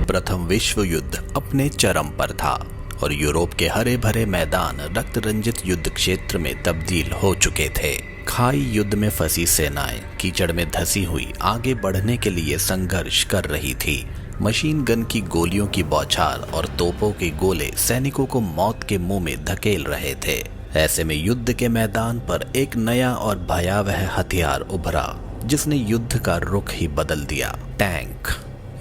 प्रथम विश्व युद्ध अपने चरम पर था और यूरोप के हरे भरे मैदान रक्त रंजित युद्ध क्षेत्र में तब्दील हो चुके थे। खाई युद्ध में फंसी सेनाएं कीचड़ में धसी हुई आगे बढ़ने के लिए संघर्ष कर रही थी। मशीन गन की गोलियों की बौछार और तोपों के गोले सैनिकों को मौत के मुंह में धकेल रहे थे। ऐसे में युद्ध के मैदान पर एक नया और भयावह हथियार उभरा जिसने युद्ध का रुख ही बदल दिया, टैंक।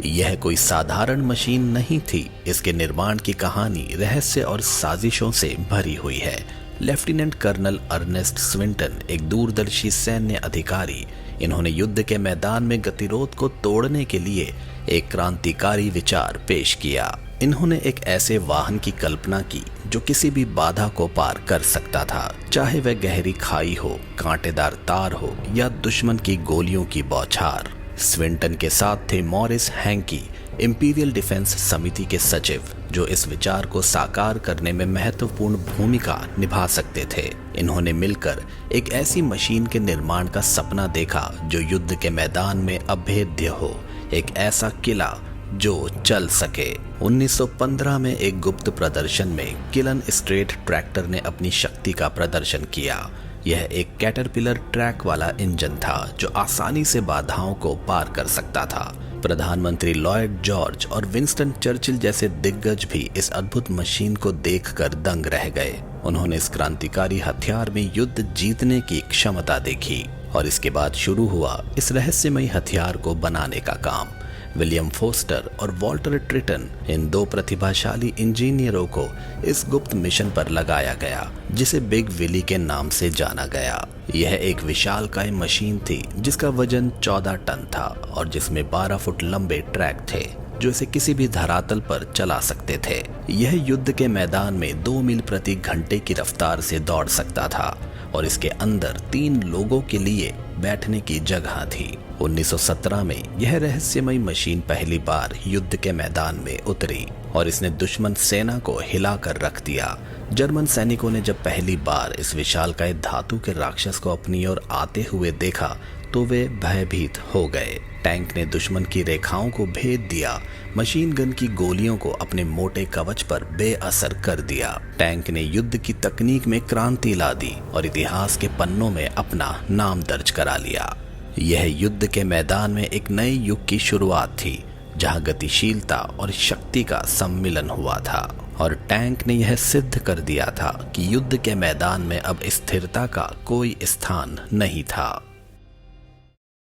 यह कोई साधारण मशीन नहीं थी। इसके निर्माण की कहानी रहस्य और साजिशों से भरी हुई है। लेफ्टिनेंट कर्नल अर्नेस्ट स्विंटन एक दूरदर्शी सैन्य अधिकारी, इन्होंने युद्ध के मैदान में गतिरोध को तोड़ने के लिए एक क्रांतिकारी विचार पेश किया। इन्होंने एक ऐसे वाहन की कल्पना की जो किसी भी बाधा को पार कर सकता था, चाहे वह गहरी खाई हो, कांटेदार तार हो या दुश्मन की गोलियों की बौछार। स्विंटन के साथ थे मॉरिस हैंकी, इंपीरियल डिफेंस समिति के सचिव, जो इस विचार को साकार करने में महत्वपूर्ण भूमिका निभा सकते थे। इन्होंने मिलकर एक ऐसी मशीन के निर्माण का सपना देखा जो युद्ध के मैदान में अभेद्य हो, एक ऐसा किला जो चल सके। 1915 में एक गुप्त प्रदर्शन में किलन स्ट्रेट ट्रैक्टर ने अपनी शक्ति का प्रदर्शन किया। यह एक कैटरपिलर ट्रैक वाला इंजन था जो आसानी से बाधाओं को पार कर सकता था। प्रधानमंत्री लॉयड जॉर्ज और विंस्टन चर्चिल जैसे दिग्गज भी इस अद्भुत मशीन को देखकर दंग रह गए। उन्होंने इस क्रांतिकारी हथियार में युद्ध जीतने की क्षमता देखी और इसके बाद शुरू हुआ इस रहस्यमयी हथियार को बनाने का काम। विलियम फोस्टर और वॉल्टर ट्रिटन, इन दो प्रतिभाशाली इंजीनियरों को इस गुप्त मिशन पर लगाया गया जिसे बिग विली के नाम से जाना गया। यह एक विशालकाय मशीन थी जिसका वजन 14 टन था और जिसमें 12 फुट लंबे ट्रैक थे जो इसे किसी भी धरातल पर चला सकते थे। यह युद्ध के मैदान में 2 मील प्रति घंटे की रफ्तार से दौड़ सकता था और इसके अंदर 3 लोगों के लिए बैठने की जगह थी। 1917 में यह रहस्यमयी मशीन पहली बार युद्ध के मैदान में उतरी और इसने दुश्मन सेना को हिलाकर रख दिया। जर्मन सैनिकों ने जब पहली बार इस विशालकाय धातु के राक्षस को अपनी ओर आते हुए देखा तो वे भयभीत हो गए। टैंक ने दुश्मन की रेखाओं को भेद दिया, मशीन गन की गोलियों को अपने मोटे कवच पर बेअसर कर दिया। टैंक ने युद्ध की तकनीक में क्रांति ला दी और इतिहास के पन्नों में अपना नाम दर्ज करा लिया। यह युद्ध के मैदान में एक नए युग की शुरुआत थी जहां गतिशीलता और शक्ति का सम्मिलन हुआ था और टैंक ने यह सिद्ध कर दिया था कि युद्ध के मैदान में अब स्थिरता का कोई स्थान नहीं था।